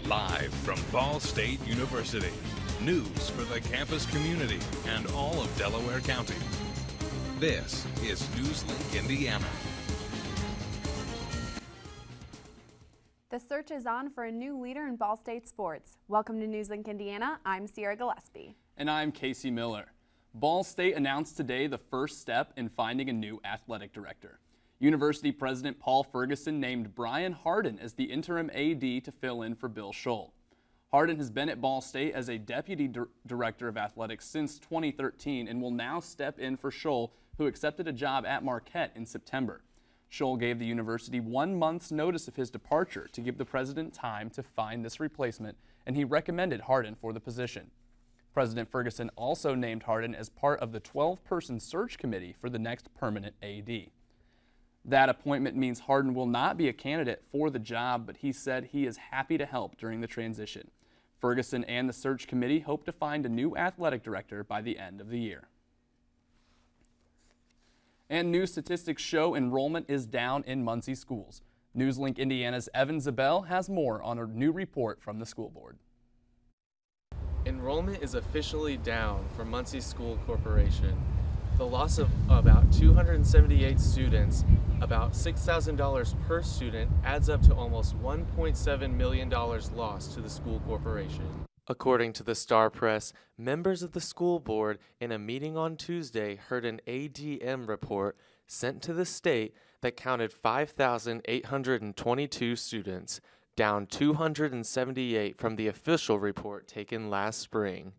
Live from Ball State University. News for the campus community and all of Delaware County. This is NewsLink Indiana. The search is on for a new leader in Ball State sports. Welcome to NewsLink Indiana. I'm Sierra Gillespie. And I'm Casey Miller. Ball State announced today the first step in finding a new athletic director. University President Paul Ferguson named Brian Hardin as the interim AD to fill in for Bill Scholl. Hardin has been at Ball State as a deputy director of athletics since 2013 and will now step in for Scholl, who accepted a job at Marquette in September. Scholl gave the university 1 month's notice of his departure to give the president time to find this replacement, and he recommended Hardin for the position. President Ferguson also named Hardin as part of the 12-person search committee for the next permanent AD. That appointment means Hardin will not be a candidate for the job, but he said he is happy to help during the transition. Ferguson and the search committee hope to find a new athletic director by the end of the year. And new statistics show enrollment is down in Muncie schools. NewsLink Indiana's Evan Zabel has more on a new report from the school board. Enrollment is officially down for Muncie School Corporation. The loss of about 278 students, about $6,000 per student, adds up to almost $1.7 million lost to the school corporation. According to the Star Press, members of the school board in a meeting on Tuesday heard an ADM report sent to the state that counted 5,822 students, down 278 from the official report taken last spring.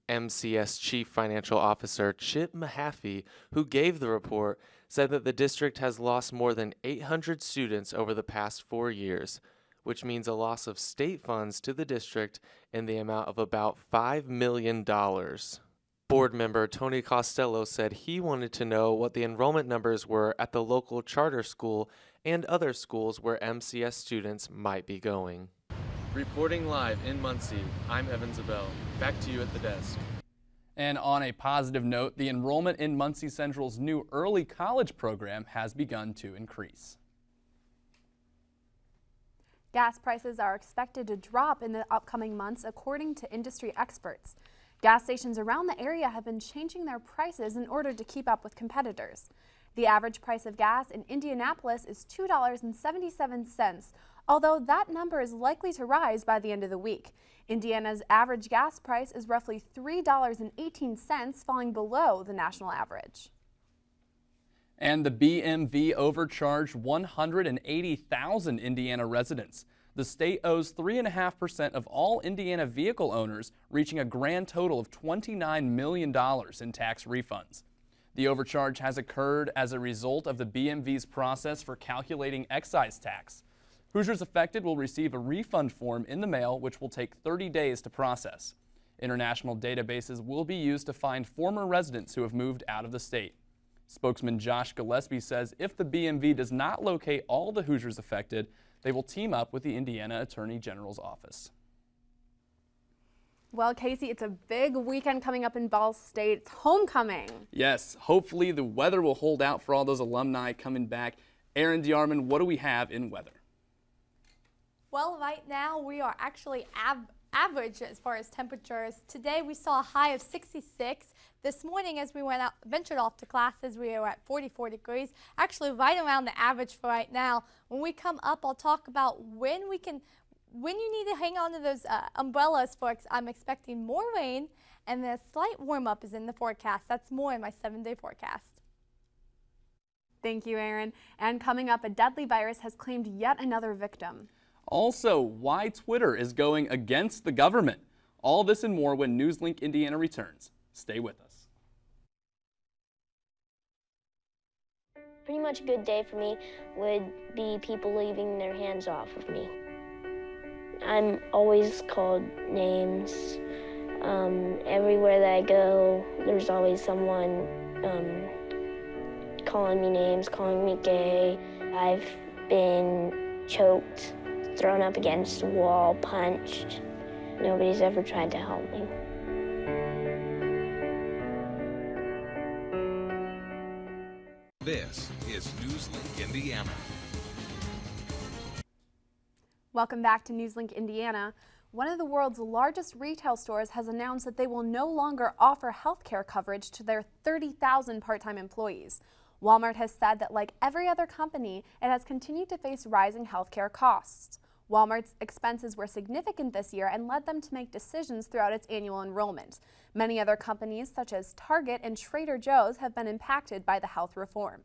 MCS Chief Financial Officer Chip Mahaffey, who gave the report, said that the district has lost more than 800 students over the past 4 years, which means a loss of state funds to the district in the amount of about $5 million. Board member Tony Costello said he wanted to know what the enrollment numbers were at the local charter school and other schools where MCS students might be going. Reporting live in Muncie, I'm Evan Zabel. Back to you at the desk. And on a positive note, the enrollment in Muncie Central's new early college program has begun to increase. Gas prices are expected to drop in the upcoming months, according to industry experts. Gas stations around the area have been changing their prices in order to keep up with competitors. The average price of gas in Indianapolis is $2.77, although that number is likely to rise by the end of the week. Indiana's average gas price is roughly $3.18, falling below the national average. And the BMV overcharged 180,000 Indiana residents. The state owes 3.5% of all Indiana vehicle owners, reaching a grand total of $29 million in tax refunds. The overcharge has occurred as a result of the BMV's process for calculating excise tax. Hoosiers affected will receive a refund form in the mail, which will take 30 days to process. International databases will be used to find former residents who have moved out of the state. Spokesman Josh Gillespie says if the BMV does not locate all the Hoosiers affected, they will team up with the Indiana Attorney General's office. Well, Casey, it's a big weekend coming up in Ball State. It's homecoming. Yes, hopefully the weather will hold out for all those alumni coming back. Aaron DeArmond, what do we have in weather? Well, right now we are actually average as far as temperatures. Today we saw a high of 66. This morning as we ventured off to classes, we were at 44 degrees, actually right around the average for right now. When we come up, I'll talk about when you need to hang on to those umbrellas, for I'm expecting more rain, and the slight warm up is in the forecast. That's more in my 7-day forecast. Thank you, Aaron. And coming up, a deadly virus has claimed yet another victim. Also, why Twitter is going against the government. All this and more when NewsLink Indiana returns. Stay with us. Pretty much a good day for me would be people leaving their hands off of me. I'm always called names. Everywhere that I go, there's always someone calling me names, calling me gay. I've been choked, thrown up against the wall, punched. Nobody's ever tried to help me. This is NewsLink Indiana. Welcome back to NewsLink Indiana. One of the world's largest retail stores has announced that they will no longer offer health care coverage to their 30,000 part-time employees. Walmart has said that like every other company, it has continued to face rising health care costs. Walmart's expenses were significant this year and led them to make decisions throughout its annual enrollment. Many other companies, such as Target and Trader Joe's, have been impacted by the health reform.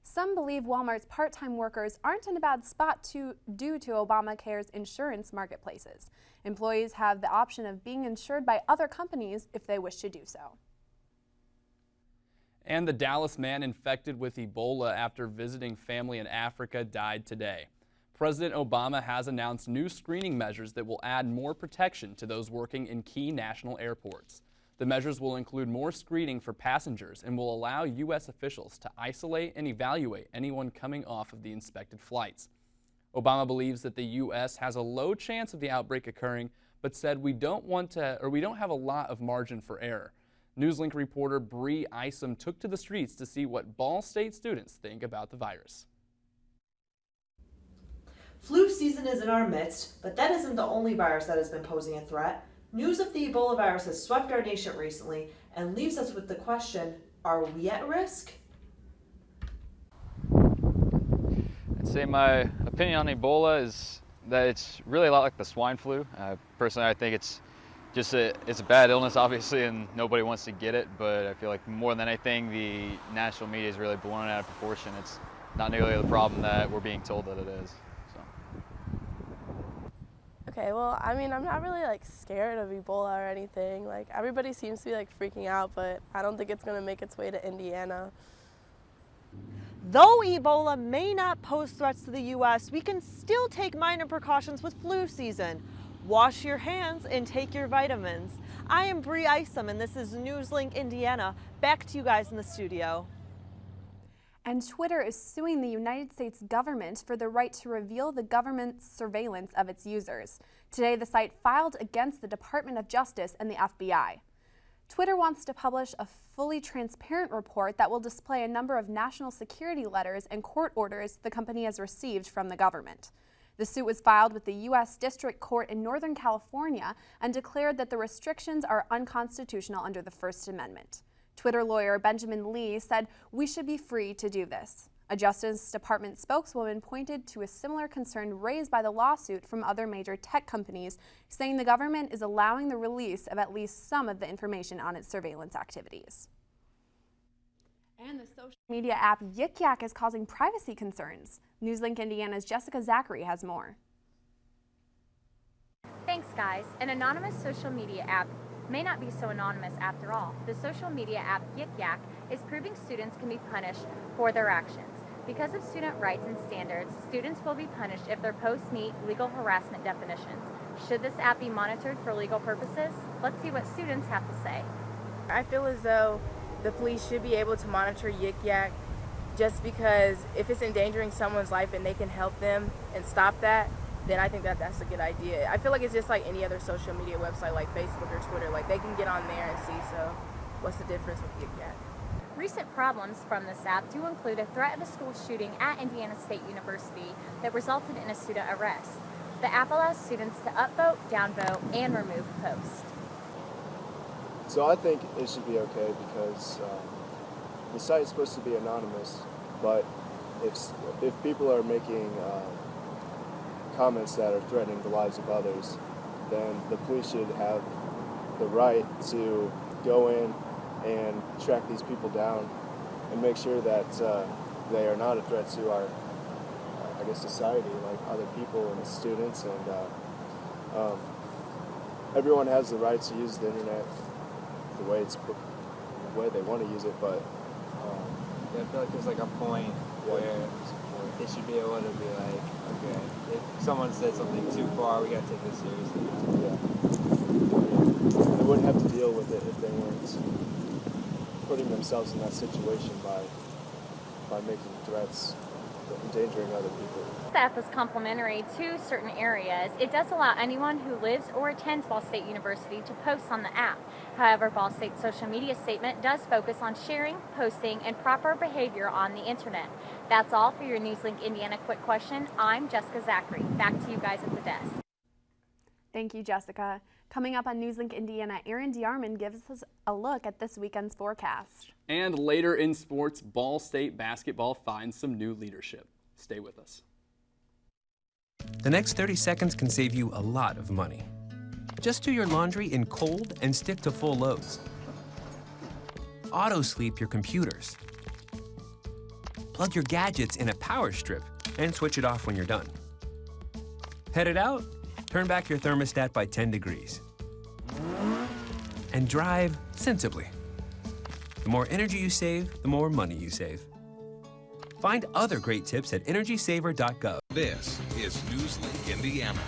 Some believe Walmart's part-time workers aren't in a bad spot due to Obamacare's insurance marketplaces. Employees have the option of being insured by other companies if they wish to do so. And the Dallas man infected with Ebola after visiting family in Africa died today. President Obama has announced new screening measures that will add more protection to those working in key national airports. The measures will include more screening for passengers and will allow U.S. officials to isolate and evaluate anyone coming off of the inspected flights. Obama believes that the U.S. has a low chance of the outbreak occurring, but said we don't have a lot of margin for error. NewsLink reporter Bree Isom took to the streets to see what Ball State students think about the virus. Flu season is in our midst, but that isn't the only virus that has been posing a threat. News of the Ebola virus has swept our nation recently and leaves us with the question, are we at risk? I'd say my opinion on Ebola is that it's really a lot like the swine flu. Personally, I think it's a bad illness, obviously, and nobody wants to get it, but I feel like more than anything, the national media is really blown it out of proportion. It's not nearly the problem that we're being told that it is. Okay, well, I mean, I'm not really scared of Ebola or anything. Everybody seems to be freaking out, but I don't think it's going to make its way to Indiana. Though Ebola may not pose threats to the U.S., we can still take minor precautions with flu season. Wash your hands and take your vitamins. I am Bree Isom, and this is NewsLink Indiana. Back to you guys in the studio. And Twitter is suing the United States government for the right to reveal the government's surveillance of its users. Today, the site filed against the Department of Justice and the FBI. Twitter wants to publish a fully transparent report that will display a number of national security letters and court orders the company has received from the government. The suit was filed with the U.S. District Court in Northern California and declared that the restrictions are unconstitutional under the First Amendment. Twitter lawyer Benjamin Lee said, "We should be free to do this." A Justice Department spokeswoman pointed to a similar concern raised by the lawsuit from other major tech companies, saying the government is allowing the release of at least some of the information on its surveillance activities. And the social media app Yik Yak is causing privacy concerns. NewsLink Indiana's Jessica Zachary has more. Thanks, guys. An anonymous social media app may not be so anonymous after all. The social media app Yik Yak is proving students can be punished for their actions. Because of student rights and standards, students will be punished if their posts meet legal harassment definitions. Should this app be monitored for legal purposes? Let's see what students have to say. I feel as though the police should be able to monitor Yik Yak just because if it's endangering someone's life and they can help them and stop that, then I think that that's a good idea. I feel like it's just like any other social media website like Facebook or Twitter. They can get on there and see, so what's the difference with Yik Yak? Recent problems from this app do include a threat of a school shooting at Indiana State University that resulted in a student arrest. The app allows students to upvote, downvote, and remove posts. So I think it should be okay because the site is supposed to be anonymous, but if people are making comments that are threatening the lives of others, then the police should have the right to go in and track these people down and make sure that they are not a threat to our, society, like other people and students. And everyone has the right to use the internet the way they want to use it, but I feel like there's a point where they should be able to be like, okay, if someone said something too far, we gotta take this seriously. Yeah. They wouldn't have to deal with it if they weren't putting themselves in that situation by making threats, endangering other people. the app is complementary to certain areas, it does allow anyone who lives or attends Ball State University to post on the app. However, Ball State's social media statement does focus on sharing, posting, and proper behavior on the internet. That's all for your NewsLink Indiana Quick Question. I'm Jessica Zachary. Back to you guys at the desk. Thank you, Jessica. Coming up on NewsLink Indiana, Aaron DeArmond gives us a look at this weekend's forecast. And later in sports, Ball State basketball finds some new leadership. Stay with us. The next 30 seconds can save you a lot of money. Just do your laundry in cold and stick to full loads. Auto-sleep your computers. Plug your gadgets in a power strip and switch it off when you're done. Headed out? Turn back your thermostat by 10 degrees. And drive sensibly. The more energy you save, the more money you save. Find other great tips at energysaver.gov. This is NewsLink Indiana.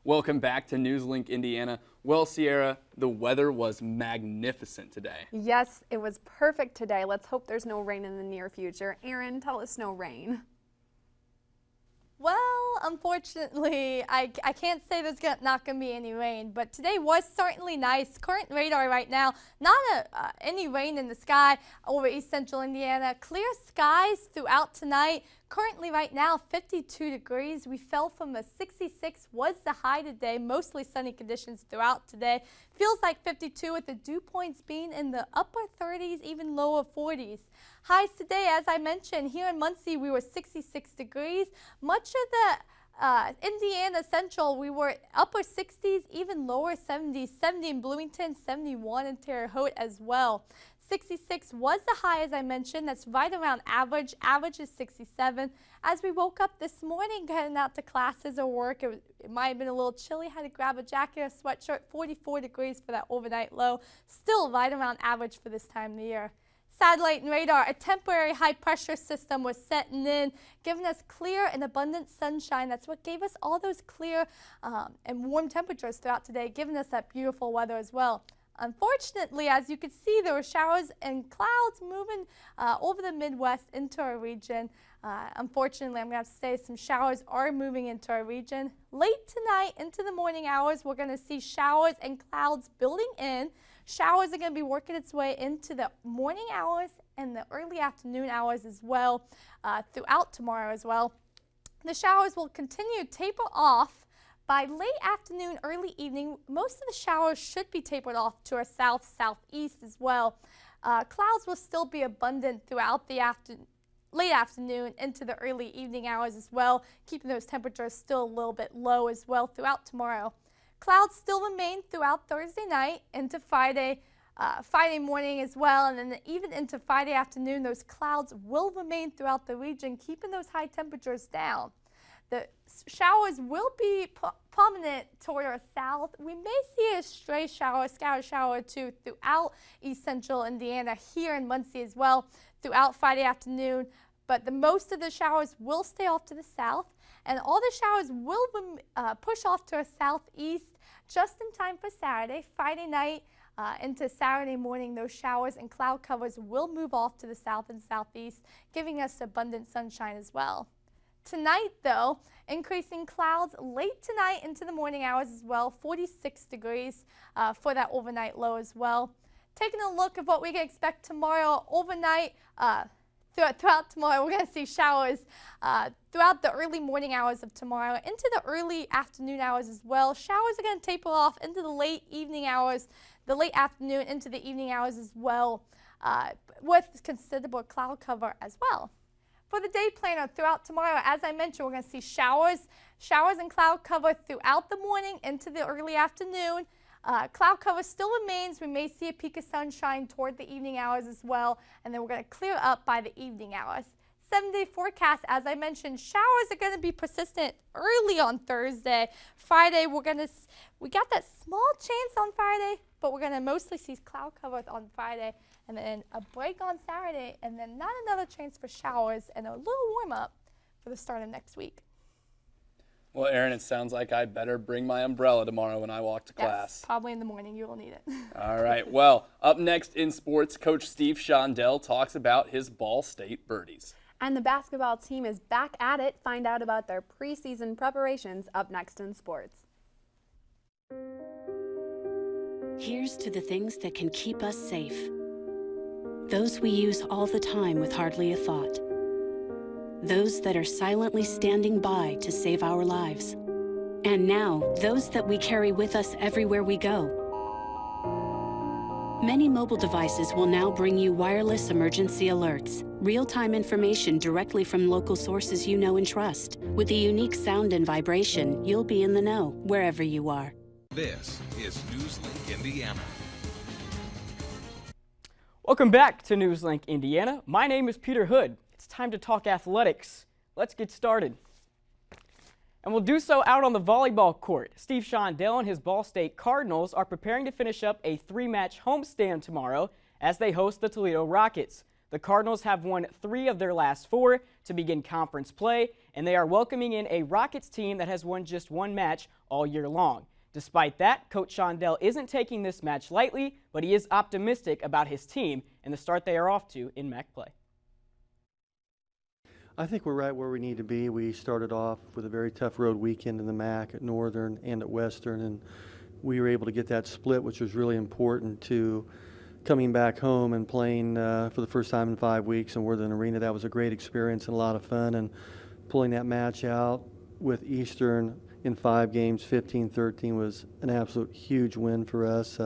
Welcome back to NewsLink Indiana. Well, Sierra, the weather was magnificent today. Yes, it was perfect today. Let's hope there's no rain in the near future. Aaron, tell us no rain. Well, unfortunately, I can't say there's not going to be any rain, but today was certainly nice. Current radar right now, not any rain in the sky over East Central Indiana. Clear skies throughout tonight. Currently right now, 52 degrees. We fell from a 66 was the high today. Mostly sunny conditions throughout today. Feels like 52 with the dew points being in the upper 30s, even lower 40s. Highs today, as I mentioned, here in Muncie, we were 66 degrees. Much of the Indiana Central, we were upper 60s, even lower 70s. 70 in Bloomington, 71 in Terre Haute as well. 66 was the high, as I mentioned. That's right around average. Average is 67. As we woke up this morning, heading out to classes or work, it might have been a little chilly. Had to grab a jacket or sweatshirt. 44 degrees for that overnight low. Still right around average for this time of the year. Satellite and radar, a temporary high pressure system was setting in, giving us clear and abundant sunshine. That's what gave us all those clear and warm temperatures throughout today, giving us that beautiful weather as well. Unfortunately, as you can see, there were showers and clouds moving over the Midwest into our region. Unfortunately, I'm going to have to say some showers are moving into our region. Late tonight into the morning hours, we're going to see showers and clouds building in. Showers are going to be working its way into the morning hours and the early afternoon hours as well, throughout tomorrow as well. The showers will continue to taper off. By late afternoon, early evening, most of the showers should be tapered off to our south-southeast as well. Clouds will still be abundant throughout the late afternoon into the early evening hours as well, keeping those temperatures still a little bit low as well throughout tomorrow. Clouds still remain throughout Thursday night into Friday morning as well, and then even into Friday afternoon, those clouds will remain throughout the region, keeping those high temperatures down. The showers will be prominent toward our south. We may see a stray shower, scattered shower or two throughout East Central Indiana, here in Muncie as well, throughout Friday afternoon. But the most of the showers will stay off to the south, and all the showers will push off to our southeast just in time for Saturday. Friday night into Saturday morning, those showers and cloud covers will move off to the south and southeast, giving us abundant sunshine as well. Tonight, though, increasing clouds late tonight into the morning hours as well, 46 degrees for that overnight low as well. Taking a look at what we can expect tomorrow overnight, throughout tomorrow, we're going to see showers throughout the early morning hours of tomorrow into the early afternoon hours as well. Showers are going to taper off into the late evening hours, the late afternoon into the evening hours as well, with considerable cloud cover as well. For the day planner throughout tomorrow, as I mentioned, we're going to see showers and cloud cover throughout the morning into the early afternoon. Cloud cover still remains. We may see a peak of sunshine toward the evening hours as well, and then we're going to clear up by the evening hours. 7-day forecast, as I mentioned, showers are going to be persistent early on Thursday. Friday, we got that small chance on Friday, but we're going to mostly see cloud cover on Friday, and then a break on Saturday, and then not another chance for showers, and a little warm up for the start of next week. Well, Aaron, it sounds like I better bring my umbrella tomorrow when I walk to class. Yes, probably in the morning. You will need it. All right. Well, up next in sports, Coach Steve Shondell talks about his Ball State birdies. And the basketball team is back at it. Find out about their preseason preparations up next in sports. Here's to the things that can keep us safe. Those we use all the time with hardly a thought. Those that are silently standing by to save our lives. And now, those that we carry with us everywhere we go. Many mobile devices will now bring you wireless emergency alerts, real-time information directly from local sources you know and trust. With the unique sound and vibration, you'll be in the know wherever you are. This is NewsLink Indiana. Welcome back to NewsLink Indiana. My name is Peter Hood. It's time to talk athletics. Let's get started. And we'll do so out on the volleyball court. Steve Shondell and his Ball State Cardinals are preparing to finish up a 3-match homestand tomorrow as they host the Toledo Rockets. The Cardinals have won 3 of their last 4 to begin conference play, and they are welcoming in a Rockets team that has won just 1 match all year long. Despite that, Coach Shondell isn't taking this match lightly, but he is optimistic about his team and the start they are off to in MAC play. I think we're right where we need to be. We started off with a very tough road weekend in the MAC at Northern and at Western, and we were able to get that split, which was really important to coming back home and playing for the first time in 5 weeks in Worthing Arena. That was a great experience and a lot of fun, and pulling that match out with Eastern in 5 games, 15-13, was an absolute huge win for us.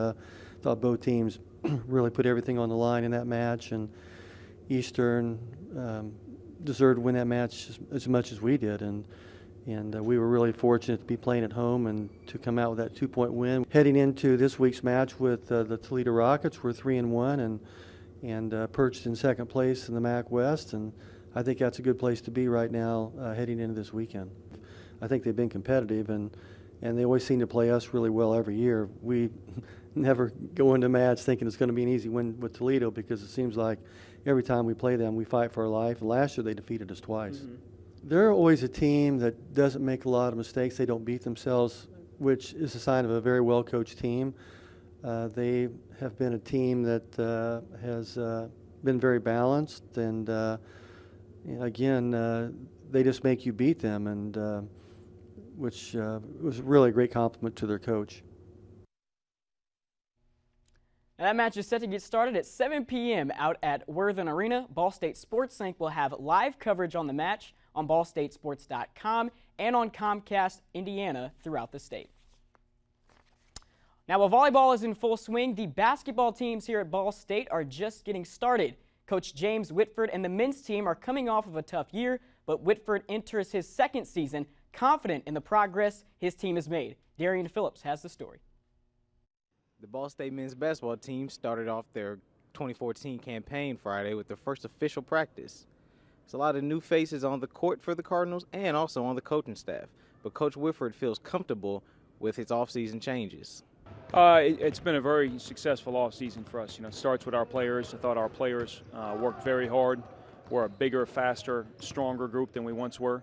Thought both teams really put everything on the line in that match, and Eastern deserved to win that match as much as we did, and we were really fortunate to be playing at home and to come out with that 2-point win. Heading into this week's match with the Toledo Rockets, we're 3-1 and perched in second place in the MAC West, and I think that's a good place to be right now heading into this weekend. I think they've been competitive, and they always seem to play us really well every year. We never go into a match thinking it's going to be an easy win with Toledo, because it seems like every time we play them, we fight for our life. And last year, they defeated us twice. They're always a team that doesn't make a lot of mistakes. They don't beat themselves, which is a sign of a very well-coached team. They have been a team that has been very balanced, and again, they just make you beat them, and which was really a great compliment to their coach. And that match is set to get started at 7 p.m. out at Worthing Arena. Ball State Sports Sync will have live coverage on the match on ballstatesports.com and on Comcast Indiana throughout the state. Now, while volleyball is in full swing, the basketball teams here at Ball State are just getting started. Coach James Whitford and the men's team are coming off of a tough year, but Whitford enters his 2nd season confident in the progress his team has made. Darian Phillips has the story. The Ball State men's basketball team started off their 2014 campaign Friday with their first official practice. There's a lot of new faces on the court for the Cardinals and also on the coaching staff, but Coach Whitford feels comfortable with his offseason changes. It's been a very successful offseason for us. It starts with our players. I thought our players worked very hard. We're a bigger, faster, stronger group than we once were.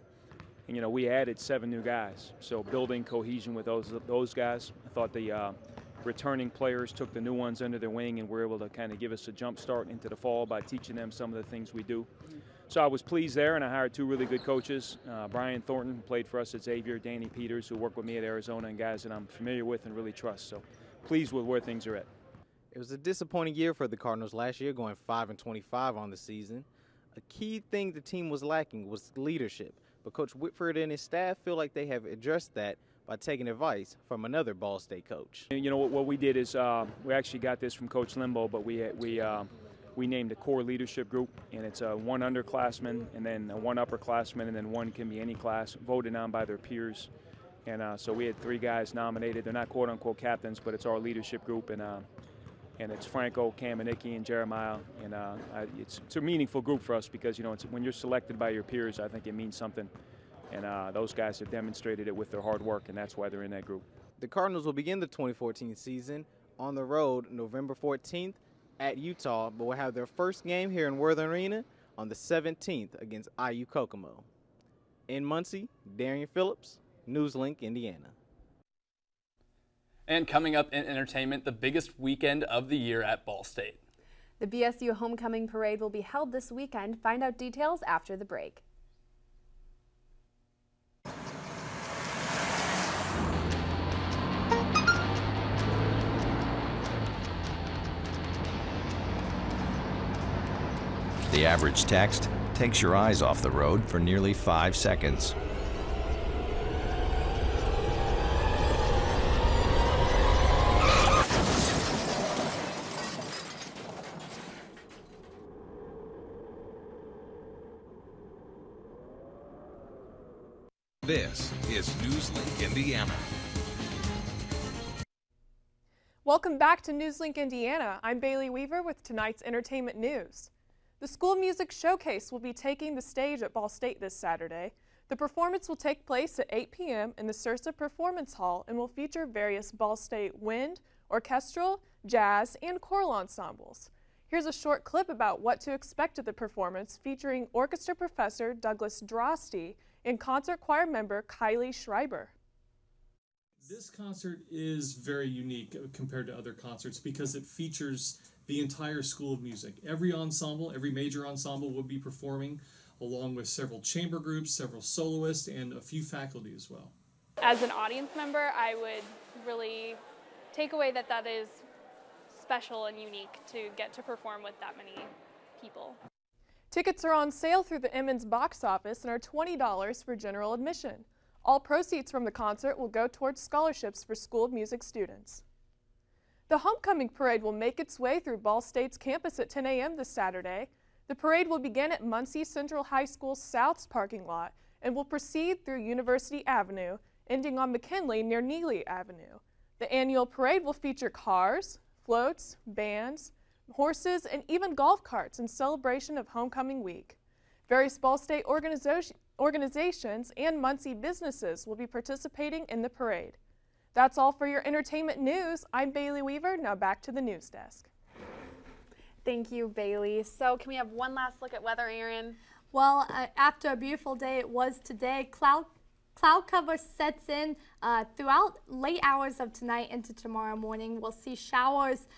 And, we added 7 new guys, so building cohesion with those guys. I thought the returning players took the new ones under their wing and were able to kind of give us a jump start into the fall by teaching them some of the things we do. So I was pleased there, and I hired 2 really good coaches, Brian Thornton, who played for us at Xavier, Danny Peters, who worked with me at Arizona, and guys that I'm familiar with and really trust. So pleased with where things are at. It was a disappointing year for the Cardinals last year, going 5-25 on the season. A key thing the team was lacking was leadership, but Coach Whitford and his staff feel like they have addressed that by taking advice from another Ball State coach. What we did is we actually got this from Coach Limbo, but we named a core leadership group, and it's 1 underclassman and then 1 upperclassman, and then 1 can be any class, voted on by their peers. And so we had 3 guys nominated. They're not quote-unquote captains, but it's our leadership group, and it's Franco, Kamenicki, and Jeremiah. And it's a meaningful group for us because, when you're selected by your peers, I think it means something. And those guys have demonstrated it with their hard work, and that's why they're in that group. The Cardinals will begin the 2014 season on the road November 14th at Utah, but will have their first game here in Worthing Arena on the 17th against IU Kokomo. In Muncie, Darian Phillips, NewsLink, Indiana. And coming up in entertainment, the biggest weekend of the year at Ball State. The BSU Homecoming Parade will be held this weekend. Find out details after the break. The average text takes your eyes off the road for nearly 5 seconds. This is NewsLink Indiana. Welcome back to NewsLink Indiana. I'm Bailey Weaver with tonight's entertainment news. The School Music Showcase will be taking the stage at Ball State this Saturday. The performance will take place at 8 p.m. in the Sursa Performance Hall and will feature various Ball State wind, orchestral, jazz, and choral ensembles. Here's a short clip about what to expect at the performance, featuring orchestra professor Douglas Drosty and concert choir member Kylie Schreiber. This concert is very unique compared to other concerts because it features the entire School of Music. Every ensemble, every major ensemble will be performing, along with several chamber groups, several soloists, and a few faculty as well. As an audience member, I would really take away that that is special and unique to get to perform with that many people. Tickets are on sale through the Emmons box office and are $20 for general admission. All proceeds from the concert will go towards scholarships for School of Music students. The Homecoming Parade will make its way through Ball State's campus at 10 a.m. this Saturday. The parade will begin at Muncie Central High School South's parking lot and will proceed through University Avenue, ending on McKinley near Neely Avenue. The annual parade will feature cars, floats, bands, horses, and even golf carts in celebration of Homecoming Week. Various Ball State organizations and Muncie businesses will be participating in the parade. That's all for your entertainment news. I'm Bailey Weaver. Now back to the news desk. Thank you, Bailey. So can we have one last look at weather, Erin? Well, after a beautiful day it was today, cloud cover sets in throughout late hours of tonight into tomorrow morning. We'll see showers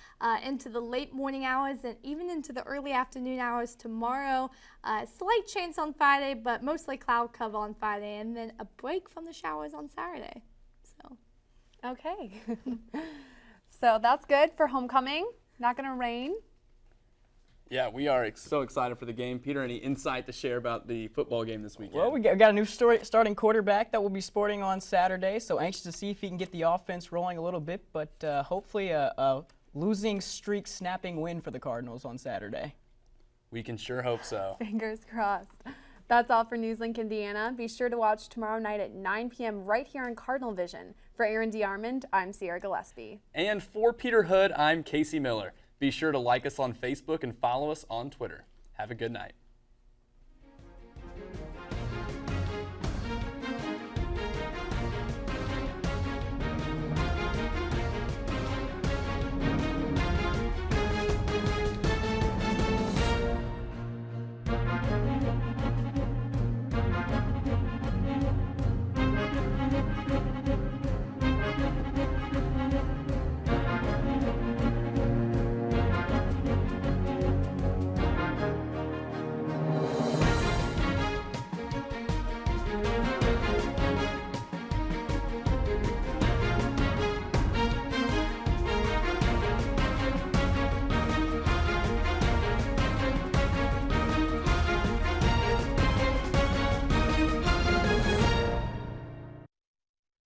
into the late morning hours and even into the early afternoon hours tomorrow. Slight chance on Friday, but mostly cloud cover on Friday, and then a break from the showers on Saturday. So, okay. So that's good for homecoming. Not going to rain. Yeah, we are so excited for the game. Peter, any insight to share about the football game this weekend? Well, we got a new starting quarterback that we'll be sporting on Saturday, so anxious to see if he can get the offense rolling a little bit, but hopefully a losing streak snapping win for the Cardinals on Saturday. We can sure hope so. Fingers crossed. That's all for NewsLink Indiana. Be sure to watch tomorrow night at 9 p.m. right here on Cardinal Vision. For Erin DeArmond, I'm Sierra Gillespie. And for Peter Hood, I'm Casey Miller. Be sure to like us on Facebook and follow us on Twitter. Have a good night.